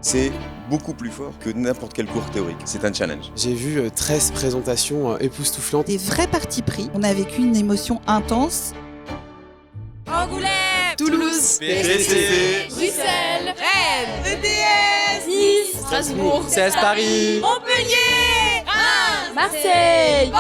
C'est beaucoup plus fort que n'importe quel cours théorique. C'est un challenge. J'ai vu 13 présentations époustouflantes. Des vrais partis pris. On a vécu une émotion intense. Angoulême, Toulouse, BCC, Bruxelles, Rennes, EDS, Nice, Strasbourg, CS Paris, Montpellier, Reims, Marseille,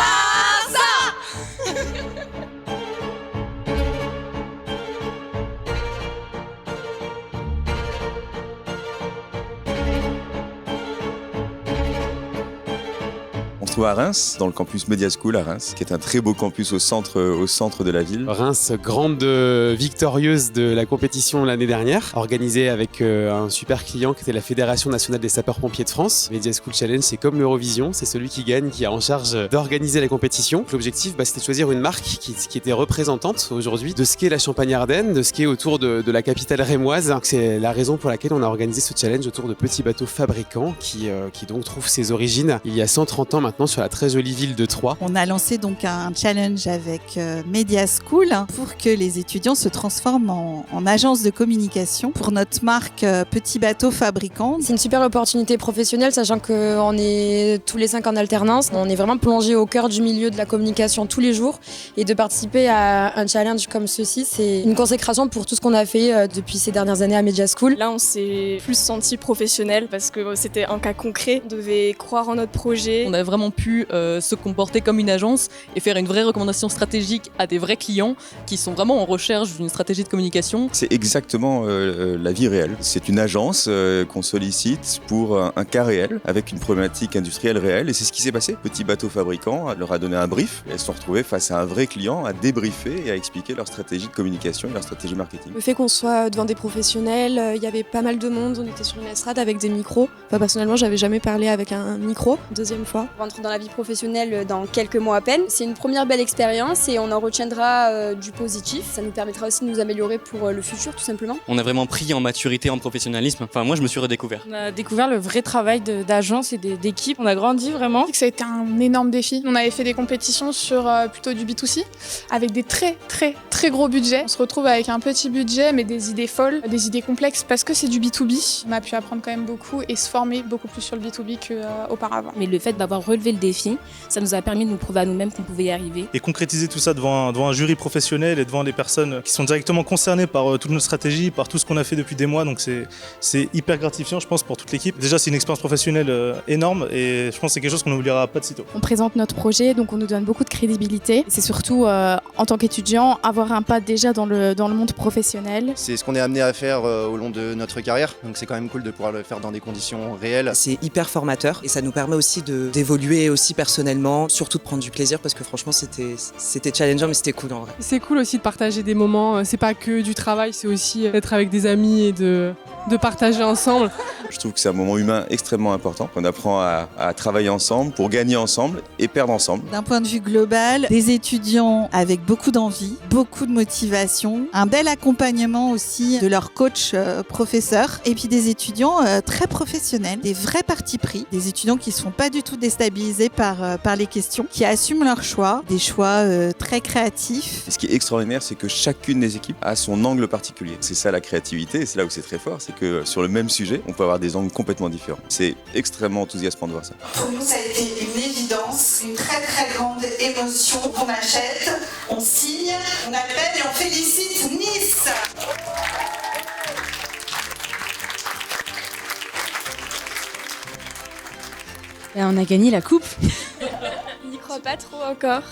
On se trouve à Reims, dans le campus Media School à Reims, qui est un très beau campus au centre de la ville. Reims, grande victorieuse de la compétition l'année dernière, organisée avec un super client qui était la Fédération nationale des sapeurs-pompiers de France. Media School Challenge, c'est comme l'Eurovision, c'est celui qui gagne qui est en charge d'organiser la compétition. L'objectif, c'était de choisir une marque qui était représentante aujourd'hui de ce qu'est la Champagne-Ardenne, de ce qu'est autour de la capitale rémoise. C'est la raison pour laquelle on a organisé ce challenge autour de petits bateaux fabricants qui donc trouve ses origines il y a 130 ans maintenant sur la très jolie ville de Troyes. On a lancé donc un challenge avec Media School pour que les étudiants se transforment en agence de communication pour notre marque Petit Bateau Fabricant. C'est une super opportunité professionnelle, sachant qu'on est tous les 5 en alternance. On est vraiment plongé au cœur du milieu de la communication tous les jours. Et de participer à un challenge comme ceci, c'est une consécration pour tout ce qu'on a fait depuis ces dernières années à Media School. Là, on s'est plus senti professionnel parce que c'était un cas concret. On devait croire en notre projet. On a vraiment pu se comporter comme une agence et faire une vraie recommandation stratégique à des vrais clients qui sont vraiment en recherche d'une stratégie de communication. C'est exactement la vie réelle. C'est une agence qu'on sollicite pour un cas réel, avec une problématique industrielle réelle. Et c'est ce qui s'est passé. Petit Bateau Fabricant leur a donné un brief. Elles se sont retrouvées face à un vrai client à débriefer et à expliquer leur stratégie de communication et leur stratégie marketing. Le fait qu'on soit devant des professionnels, il y avait pas mal de monde. On était sur une estrade avec des micros. Enfin, personnellement, j'avais jamais parlé avec un micro. Deuxième fois. On rentre dans la vie professionnelle dans quelques mois à peine. C'est une première belle expérience et on en retiendra du positif. Ça nous permettra aussi de nous améliorer pour le futur, tout simplement. On a vraiment pris en maturité, en professionnalisme. Enfin, moi, je me suis redécouvert. On a découvert le vrai travail d'agence et d'équipe. On a grandi vraiment. Ça a été un énorme défi. On avait fait des compétitions sur plutôt du B2C avec des très gros budgets. On se retrouve avec un petit budget mais des idées folles, des idées complexes parce que c'est du B2B. On a pu apprendre quand même beaucoup et se former beaucoup plus sur le B2B qu'auparavant. Mais le fait d'avoir relevé le défi, ça nous a permis de nous prouver à nous-mêmes qu'on pouvait y arriver. Et concrétiser tout ça devant un jury professionnel et devant des personnes qui sont directement concernées par toute notre stratégie, par tout ce qu'on a fait depuis des mois. Donc c'est hyper gratifiant, je pense, pour toute l'équipe. Déjà, c'est une expérience professionnelle énorme et je pense que c'est quelque chose qu'on n'oubliera pas de sitôt. On présente notre projet, donc on nous donne beaucoup de crédibilité. C'est surtout, en tant qu'étudiant, avoir un pas déjà dans le monde professionnel. C'est ce qu'on est amené à faire au long de notre carrière. Donc c'est quand même cool de pouvoir le faire dans des conditions réelles. C'est hyper formateur et ça nous permet aussi d'évoluer aussi personnellement, surtout de prendre du plaisir parce que franchement c'était challengeant mais c'était cool en vrai. C'est cool aussi de partager des moments, c'est pas que du travail, c'est aussi d'être avec des amis et de partager ensemble. Je trouve que c'est un moment humain extrêmement important. On apprend à travailler ensemble pour gagner ensemble et perdre ensemble. D'un point de vue global, des étudiants avec beaucoup d'envie, beaucoup de motivation, un bel accompagnement aussi de leur coach professeur et puis des étudiants très professionnels, des vrais partis pris, des étudiants qui ne sont pas du tout déstabilisés par les questions, qui assument leurs choix, des choix très créatifs. Ce qui est extraordinaire, c'est que chacune des équipes a son angle particulier. C'est ça la créativité et c'est là où c'est très fort, c'est que sur le même sujet, on peut avoir des angles complètement différents. C'est extrêmement enthousiasmant de voir ça. Pour nous, ça a été une évidence, une très grande émotion. On achète, on signe, on appelle et on félicite Nice. Et on a gagné la coupe. On n'y croit pas trop encore.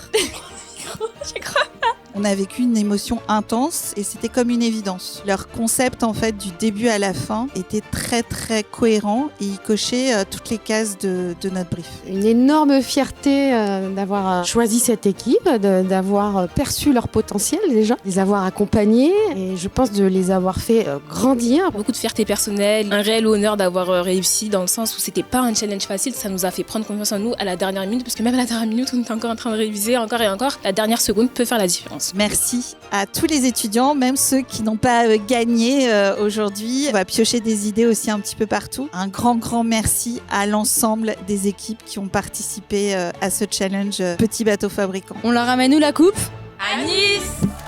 J'y crois pas. On a vécu une émotion intense et c'était comme une évidence. Leur concept, en fait, du début à la fin, était très cohérent et il cochait toutes les cases de notre brief. Une énorme fierté d'avoir choisi cette équipe, d'avoir perçu leur potentiel déjà, de les avoir accompagnés et je pense de les avoir fait grandir. Beaucoup de fierté personnelle, un réel honneur d'avoir réussi dans le sens où c'était pas un challenge facile, ça nous a fait prendre confiance en nous à la dernière minute parce que même à la dernière minute, on était encore en train de réviser encore et encore. La dernière seconde peut faire la différence. Merci à tous les étudiants, même ceux qui n'ont pas gagné aujourd'hui. On va piocher des idées aussi un petit peu partout. Un grand merci à l'ensemble des équipes qui ont participé à ce challenge Petit Bateau Fabricant. On leur ramène où la coupe ? À Nice.